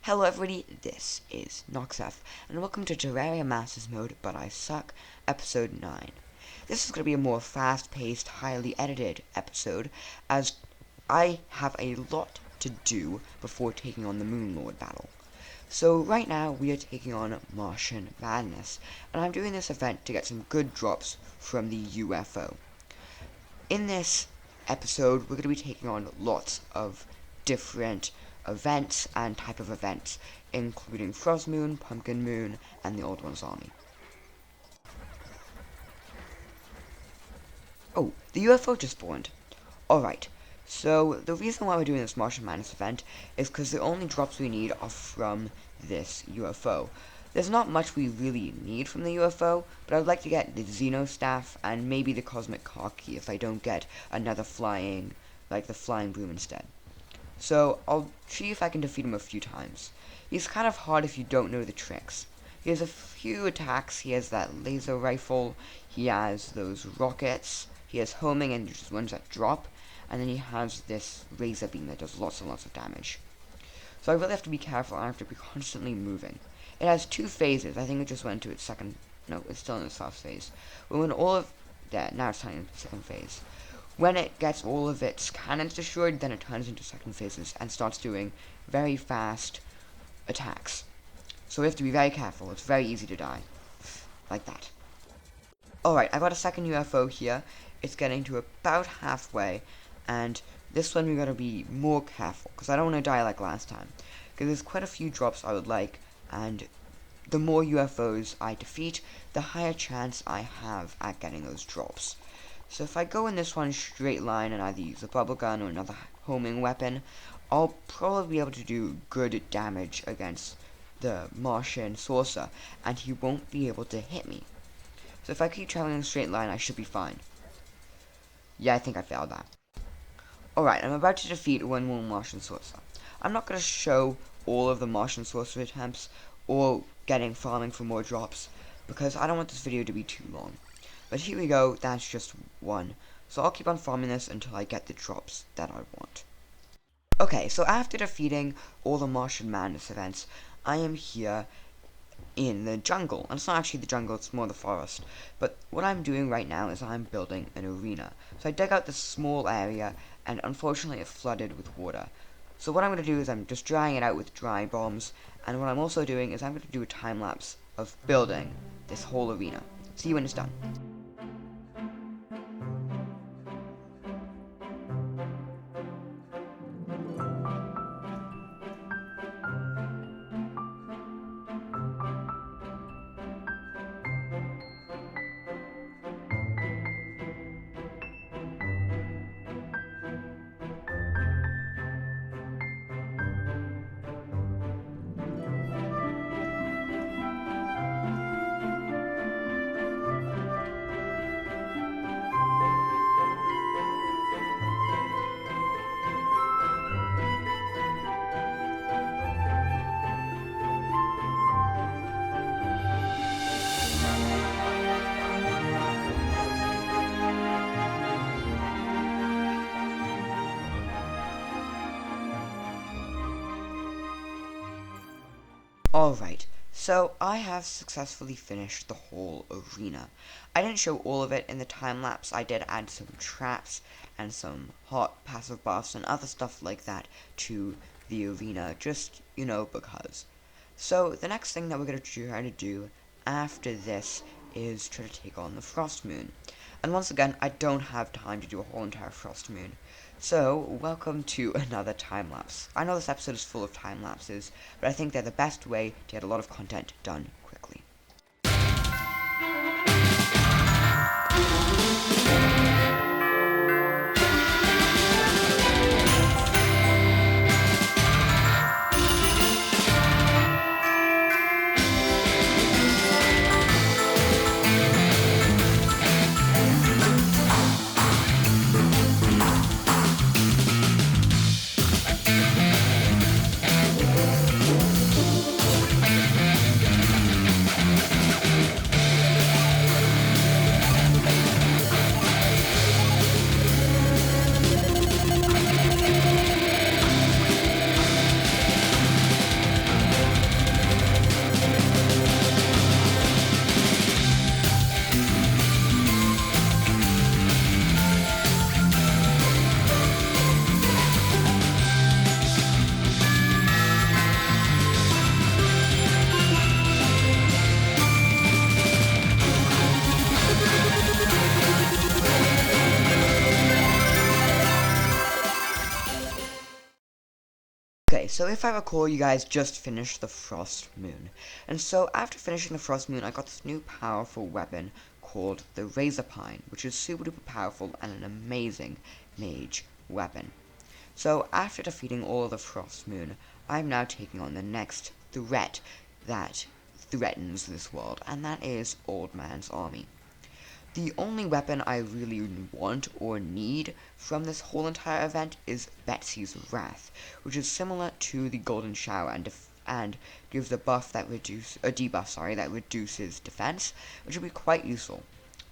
Hello everybody, this is Knoxef, and welcome to Terraria Masters mode, but I suck, episode 9. This is going to be a more fast-paced, highly edited episode, as I have a lot to do before taking on the Moon Lord battle. So right now, we are taking on Martian Madness, and I'm doing this event to get some good drops from the UFO. In this episode, we're going to be taking on lots of different events and type of events, including Frost Moon, Pumpkin Moon, and the Old One's Army. Oh, the UFO just spawned. Alright, so the reason why we're doing this Martian Madness event is because the only drops we need are from this UFO. There's not much we really need from the UFO, but I'd like to get the Xeno Staff and maybe the Cosmic Car Key if I don't get another flying, like the Flying Broom instead. So I'll see if I can defeat him a few times. He's kind of hard if you don't know the tricks. He has a few attacks. He has that laser rifle, he has those rockets, he has homing and just ones that drop, and then he has this razor beam that does lots and lots of damage. So I really have to be careful, I have to be constantly moving. It has two phases. I think it just went into its second, no, it's still in its first phase. But when all of that, now it's turning into the second phase. When it gets all of its cannons destroyed, then it turns into second phases and starts doing very fast attacks. So we have to be very careful. It's very easy to die. Like that. Alright, I've got a second UFO here. It's getting to about halfway. And this one we gotta be more careful, because I don't want to die like last time. Because there's quite a few drops I would like, and the more UFOs I defeat, the higher chance I have at getting those drops. So if I go in this one straight line and either use a bubble gun or another homing weapon, I'll probably be able to do good damage against the Martian saucer, and he won't be able to hit me. So if I keep traveling in a straight line, I should be fine. Yeah, I think I failed that. Alright, I'm about to defeat one more Martian saucer. I'm not going to show all of the Martian saucer attempts or farming for more drops, because I don't want this video to be too long. But here we go, that's just one. So I'll keep on farming this until I get the drops that I want. Okay, so after defeating all the Martian Madness events, I am here in the jungle. And it's not actually the jungle, it's more the forest. But what I'm doing right now is I'm building an arena. So I dug out this small area, and unfortunately it flooded with water. So what I'm going to do is I'm just drying it out with dry bombs, and what I'm also doing is I'm going to do a time lapse of building this whole arena. See you when it's done. Alright, so I have successfully finished the whole arena. I didn't show all of it in the time lapse. I did add some traps and some hot passive buffs and other stuff like that to the arena, just, because. So the next thing that we're going to try to do after this is try to take on the Frost Moon. And once again, I don't have time to do a whole entire Frost Moon. So, welcome to another time lapse. I know this episode is full of time lapses, but I think they're the best way to get a lot of content done quickly. so if I recall, you guys just finished the Frost Moon. And so after finishing the Frost Moon, I got this new powerful weapon called the Razor Pine, which is super duper powerful and an amazing mage weapon. So after defeating all of the Frost Moon, I'm now taking on the next threat that threatens this world, and that is Old Man's Army. The only weapon I really want or need from this whole entire event is Betsy's Wrath, which is similar to the Golden Shower and gives a debuff that reduces defense, which would be quite useful.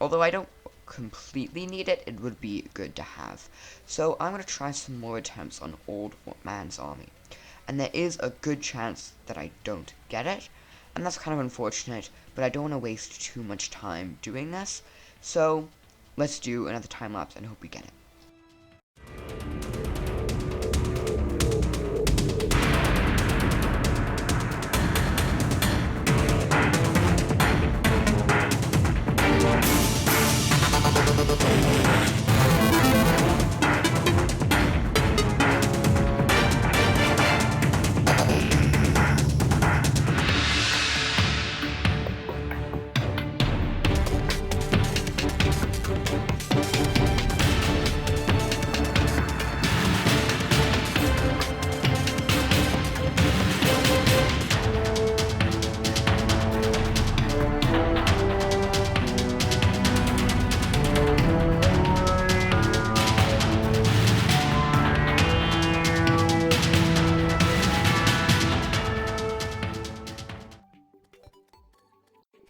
Although I don't completely need it, it would be good to have. So I'm going to try some more attempts on Old Man's Army. And there is a good chance that I don't get it, and that's kind of unfortunate, but I don't want to waste too much time doing this. So, let's do another time lapse and hope we get it.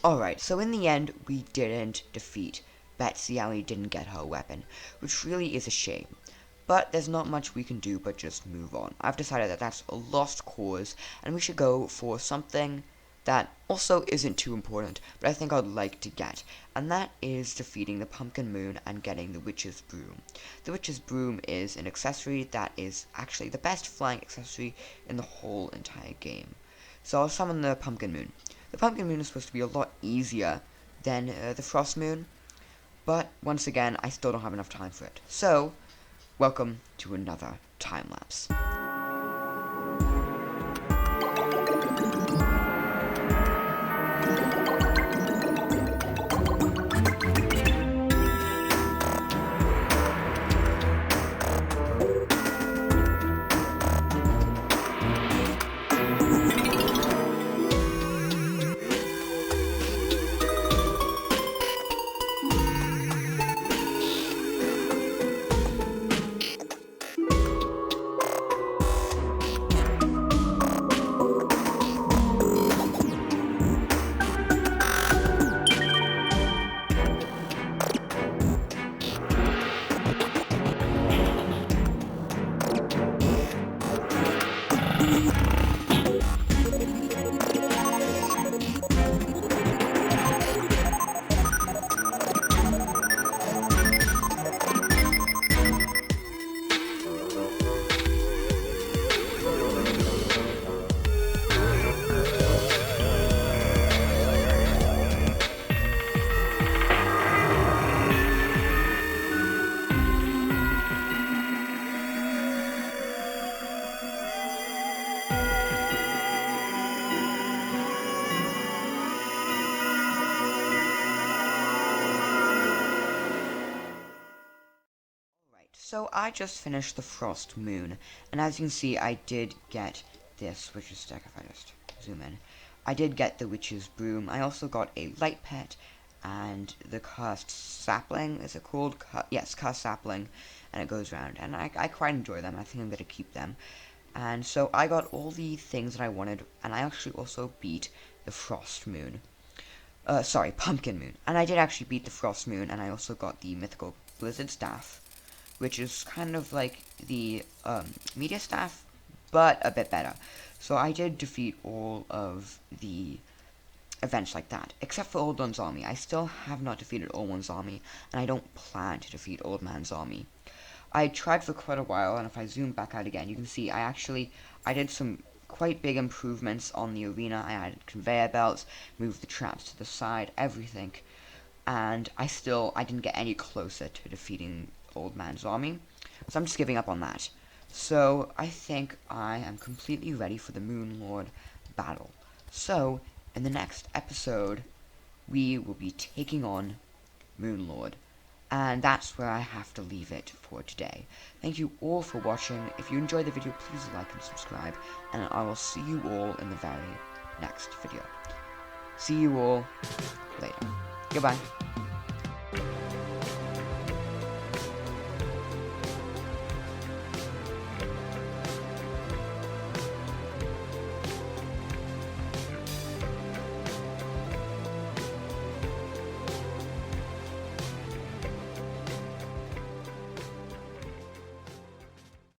Alright, so in the end, we didn't defeat Betsy and we didn't get her weapon, which really is a shame. But there's not much we can do but just move on. I've decided that that's a lost cause, and we should go for something that also isn't too important, but I think I'd like to get, and that is defeating the Pumpkin Moon and getting the Witch's Broom. The Witch's Broom is an accessory that is actually the best flying accessory in the whole entire game. So I'll summon the Pumpkin Moon. The Pumpkin Moon is supposed to be a lot easier than the Frost Moon, but once again, I still don't have enough time for it. So, welcome to another time lapse. So I just finished the Frost Moon, and as you can see, I did get this Witch's deck. If I just zoom in, I did get the Witch's Broom. I also got a Light Pet and the Cursed Sapling. Is it called? Yes, Cursed Sapling, and it goes around, and I quite enjoy them. I think I'm gonna keep them. And so I got all the things that I wanted, and I actually also beat the Frost Moon. Pumpkin Moon. And I did actually beat the Frost Moon, and I also got the Mythical Blizzard Staff, which is kind of like the Meteor Staff, but a bit better. So I did defeat all of the events like that, except for Old Man's Army. I still have not defeated Old Man's Army, and I don't plan to defeat Old Man's Army. I tried for quite a while, and if I zoom back out again, you can see I did some quite big improvements on the arena. I added conveyor belts, moved the traps to the side, everything, and I didn't get any closer to defeating Old Man's Army, so I'm just giving up on that. So I think I am completely ready for the Moon Lord battle. So in the next episode, we will be taking on Moon Lord. And that's where I have to leave it for today. Thank you all for watching. If you enjoyed the video, please like and subscribe. And I will see you all in the very next video. See you all later. Goodbye.